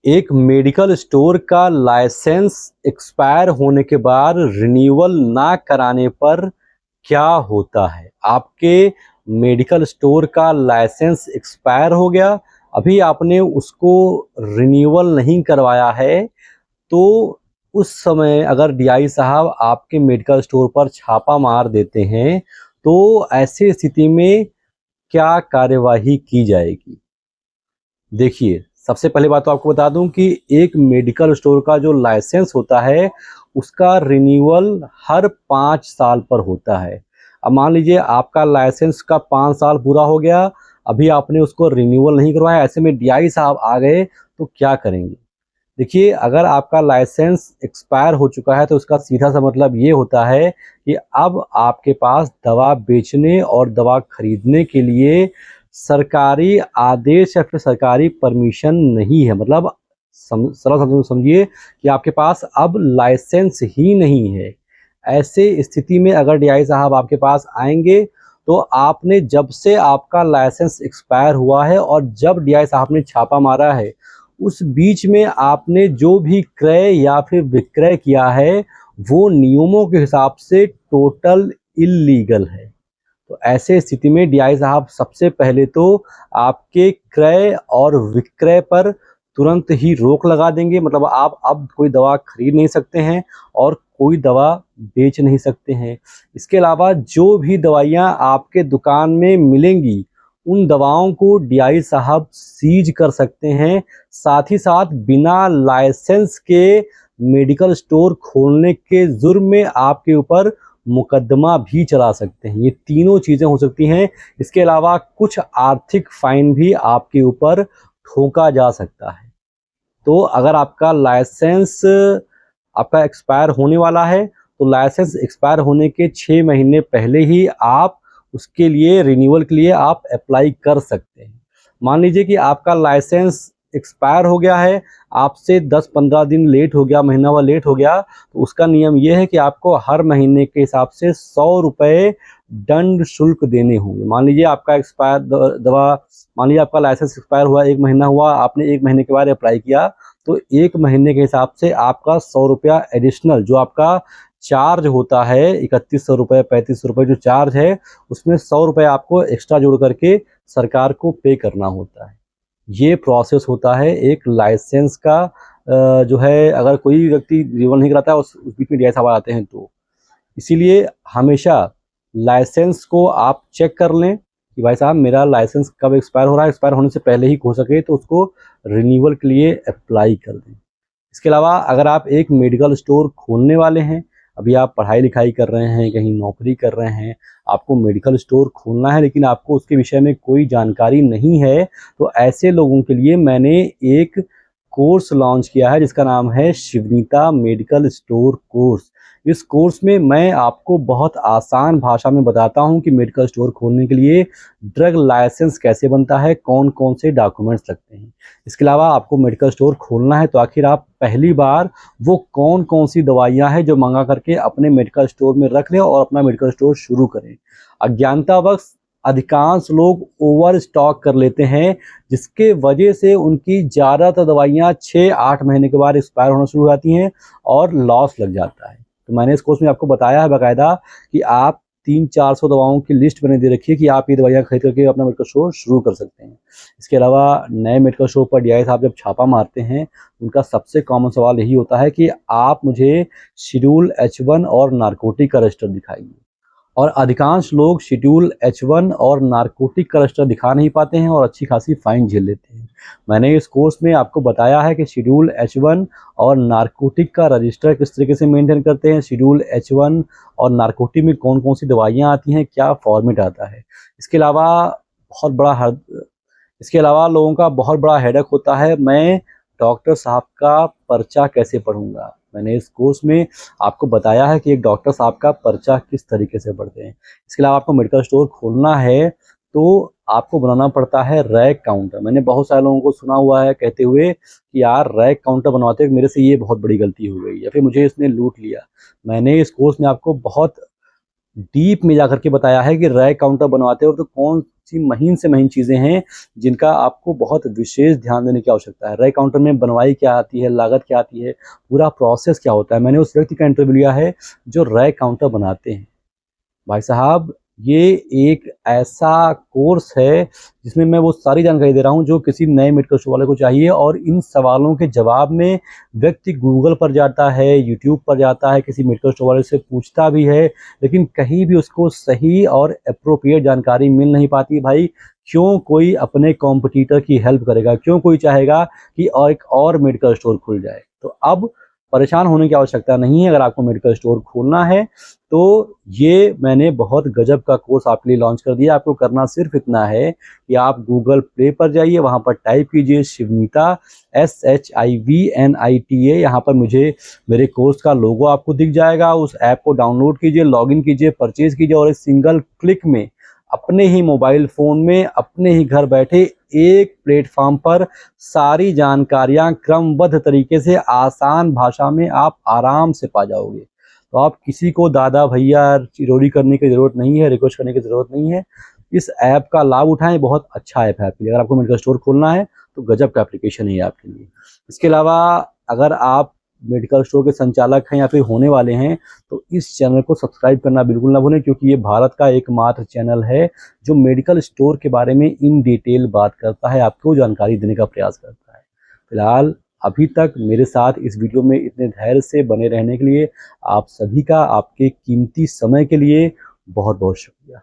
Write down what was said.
एक medical store का licence expire होने के बाद रिन्यूअल ना कराने पर क्या होता है? आपके मेडिकल स्टोर का लाइसेंस एक्सपायर हो गया, अभी आपने उसको रिन्यूअल नहीं करवाया है, तो उस समय अगर डीआई साहब आपके मेडिकल स्टोर पर छापा मार देते हैं, तो ऐसी स्थिति में क्या कार्यवाही की जाएगी? देखिए, सबसे पहली बात तो आपको बता दूं कि एक मेडिकल स्टोर का जो लाइसेंस होता है, उसका रिन्यूअल हर 5 साल पर होता है। अब मान लीजिए आपका लाइसेंस का 5 साल पूरा हो गया, अभी आपने उसको रिन्यूअल नहीं करवाया, ऐसे में डीआई साहब आ गए, तो क्या करेंगे? देखिए, अगर आपका लाइसेंस एक्सपायर हो चुका है, तो उसका सीधा-सा मतलब ये होता है कि अब आपके पास दवा बेचने और दवा खरीदने के लिए सरकारी आदेश या फिर सरकारी परमिशन नहीं है। मतलब सरल शब्दों में समझिए कि आपके पास अब लाइसेंस ही नहीं है। ऐसे स्थिति में अगर डीआई साहब आपके पास आएँगे, तो आपने जब से आपका लाइसेंस एक्सपायर हुआ है और जब डीआई साहब ने छापा मारा है, उस बीच में आपने जो भी क्रय या फिर विक्रय किया है, वो नियमों के हिसाब से टोटल इल्लीगल है। तो ऐसे स्थिति में डीआई साहब सबसे पहले तो आपके क्रय और विक्रय पर तुरंत ही रोक लगा देंगे। मतलब आप अब कोई दवा खरीद नहीं सकते हैं और कोई दवा बेच नहीं सकते हैं। इसके अलावा जो भी दवाइयाँ आपके दुकान में मिलेंगी, उन दवाओं को डीआई साहब सीज कर सकते हैं। साथ ही साथ बिना लाइसेंस के मेडिकल स्टोर खोलने के जुर्म में आपके ऊपर मुकदमा भी चला सकते हैं। ये तीनों चीज़ें हो सकती हैं। इसके अलावा कुछ आर्थिक फाइन भी आपके ऊपर ठोका जा सकता है। तो अगर आपका लाइसेंस आपका एक्सपायर होने वाला है, तो लाइसेंस एक्सपायर होने के 6 महीने पहले ही आप उसके लिए रिन्यूअल के लिए आप अप्लाई कर सकते हैं। मान लीजिए कि आपका लाइसेंस एक्सपायर हो गया है, आपसे 10-15 दिन लेट हो गया, महीना भर लेट हो गया, तो उसका नियम ये है कि आपको हर महीने के हिसाब से ₹100 दंड शुल्क देने होंगे। मान लीजिए आपका एक्सपायर दवा मान लीजिए आपका लाइसेंस एक्सपायर हुआ, 1 महीना हुआ, आपने 1 महीने के बाद अप्लाई किया, तो 1 महीने के हिसाब से आपका ₹100 एडिशनल जो आपका चार्ज होता है, ₹3100 ₹3500 जो चार्ज है, उसमें ₹100 आपको एक्स्ट्रा जोड़ करके सरकार को पे करना होता है। ये प्रोसेस होता है एक लाइसेंस का। जो है, अगर कोई व्यक्ति रिन्यूअल नहीं कराता है, उस बीच में डीआई साहब आ जाते हैं तो। इसीलिए हमेशा लाइसेंस को आप चेक कर लें कि भाई साहब मेरा लाइसेंस कब एक्सपायर हो रहा है, एक्सपायर होने से पहले ही हो सके तो उसको रिन्यूअल के लिए अप्लाई कर दें। इसके अलावा अगर आप एक मेडिकल स्टोर खोलने वाले हैं, अभी आप पढ़ाई-लिखाई कर रहे हैं, कहीं नौकरी कर रहे हैं, आपको मेडिकल स्टोर खोलना है लेकिन आपको उसके विषय में कोई जानकारी नहीं है, तो ऐसे लोगों के लिए मैंने एक कोर्स लॉन्च किया है जिसका नाम है शिवनीता मेडिकल स्टोर कोर्स। इस कोर्स में मैं आपको बहुत आसान भाषा में बताता हूँ कि मेडिकल स्टोर खोलने के लिए ड्रग लाइसेंस कैसे बनता है, कौन-कौन से डॉक्यूमेंट्स लगते हैं। इसके अलावा आपको मेडिकल स्टोर खोलना है तो आखिर आप पहली बार वो कौन-कौन सी दवाइयाँ हैं जो मँगा करके अपने मेडिकल स्टोर में रख लें और अपना मेडिकल स्टोर शुरू करें। अज्ञानतावश अधिकांश लोग ओवर स्टॉक कर लेते हैं, जिसके वजह से उनकी ज़्यादातर दवाइयाँ 6-8 महीने के बाद एक्सपायर होना शुरू हो जाती हैं और लॉस लग जाता है। तो मैंने इस कोर्स में आपको बताया है बाकायदा कि आप 300-400 दवाओं की लिस्ट बना दे रखी है कि आप ये दवाइयाँ खरीद करके अपना मेडिकल स्टोर शुरू कर सकते हैं। इसके अलावा नए मेडिकल स्टोर पर डीआई साहब जब छापा मारते हैं, उनका सबसे कॉमन सवाल यही होता है कि आप मुझे शेड्यूल H1 और नारकोटिक का रजिस्टर दिखाइए। और अधिकांश लोग शेड्यूल H1 और नारकोटिक का रजिस्टर दिखा नहीं पाते हैं और अच्छी खासी फाइन झेल लेते हैं। मैंने इस कोर्स में आपको बताया है कि शेड्यूल H1 और नारकोटिक का रजिस्टर किस तरीके से मेंटेन करते हैं, शेड्यूल H1 और नारकोटिक में कौन-कौन सी दवाइयाँ आती हैं, क्या फॉर्मेट आता है। इसके अलावा बहुत बड़ा हद इसके अलावा लोगों का बहुत बड़ा हेडेक होता है, मैं डॉक्टर साहब का पर्चा कैसे पढ़ूँगा? मैंने इस कोर्स में आपको बताया है कि एक डॉक्टर साहब का पर्चा किस तरीके से पढ़ते हैं। इसके अलावा आपको मेडिकल स्टोर खोलना है, तो आपको बनाना पड़ता है रैक काउंटर। मैंने बहुत सारे लोगों को सुना हुआ है कहते हुए कि यार रैक काउंटर बनवाते हुए मेरे से ये बहुत बड़ी गलती हो गई या फिर मुझे इसने लूट लिया। मैंने इस कोर्स में आपको बहुत डीप में जाकर के बताया है कि रैक काउंटर बनवाते हो तो कौन सी महीन से महीन चीज़ें हैं जिनका आपको बहुत विशेष ध्यान देने की आवश्यकता है। रय काउंटर में बनवाई क्या आती है, लागत क्या आती है, पूरा प्रोसेस क्या होता है। मैंने उस व्यक्ति का इंटरव्यू लिया है जो रय काउंटर बनाते हैं। भाई साहब, ये एक ऐसा कोर्स है जिसमें मैं वो सारी जानकारी दे रहा हूँ जो किसी नए मेडिकल स्टोर वाले को चाहिए, और इन सवालों के जवाब में व्यक्ति गूगल पर जाता है, यूट्यूब पर जाता है, किसी मेडिकल स्टोर वाले से पूछता भी है, लेकिन कहीं भी उसको सही और एप्रोप्रिएट जानकारी मिल नहीं पाती। भाई, क्यों कोई अपने कॉम्पिटिटर की हेल्प करेगा? क्यों कोई चाहेगा कि और एक और मेडिकल स्टोर खुल जाए? तो अब परेशान होने की आवश्यकता नहीं है। अगर आपको मेडिकल स्टोर खोलना है तो ये मैंने बहुत गजब का कोर्स आपके लिए लॉन्च कर दिया। आपको करना सिर्फ इतना है कि आप गूगल प्ले पर जाइए, वहाँ पर टाइप कीजिए शिवनीता, SHIVNITA। यहाँ पर मुझे मेरे कोर्स का लोगो आपको दिख जाएगा। उस ऐप को डाउनलोड कीजिए, लॉगिन कीजिए, परचेज कीजिए, और एक सिंगल क्लिक में अपने ही मोबाइल फ़ोन में अपने ही घर बैठे एक प्लेटफॉर्म पर सारी जानकारियाँ क्रमबद्ध तरीके से आसान भाषा में आप आराम से पा जाओगे। तो आप किसी को दादा भैया चिरौरी करने की ज़रूरत नहीं है, रिक्वेस्ट करने की ज़रूरत नहीं है। इस ऐप का लाभ उठाएं, बहुत अच्छा ऐप है आपके लिए। अगर आपको मेडिकल स्टोर खोलना है तो गजब का एप्लीकेशन है ये आपके लिए। इसके अलावा अगर आप मेडिकल स्टोर के संचालक हैं या फिर होने वाले हैं तो इस चैनल को सब्सक्राइब करना बिल्कुल ना भूलें, क्योंकि ये भारत का एकमात्र चैनल है जो मेडिकल स्टोर के बारे में इन डिटेल बात करता है, आपको जानकारी देने का प्रयास करता है। फिलहाल अभी तक मेरे साथ इस वीडियो में इतने धैर्य से बने रहने के लिए आप सभी का, आपके कीमती समय के लिए बहुत बहुत शुक्रिया।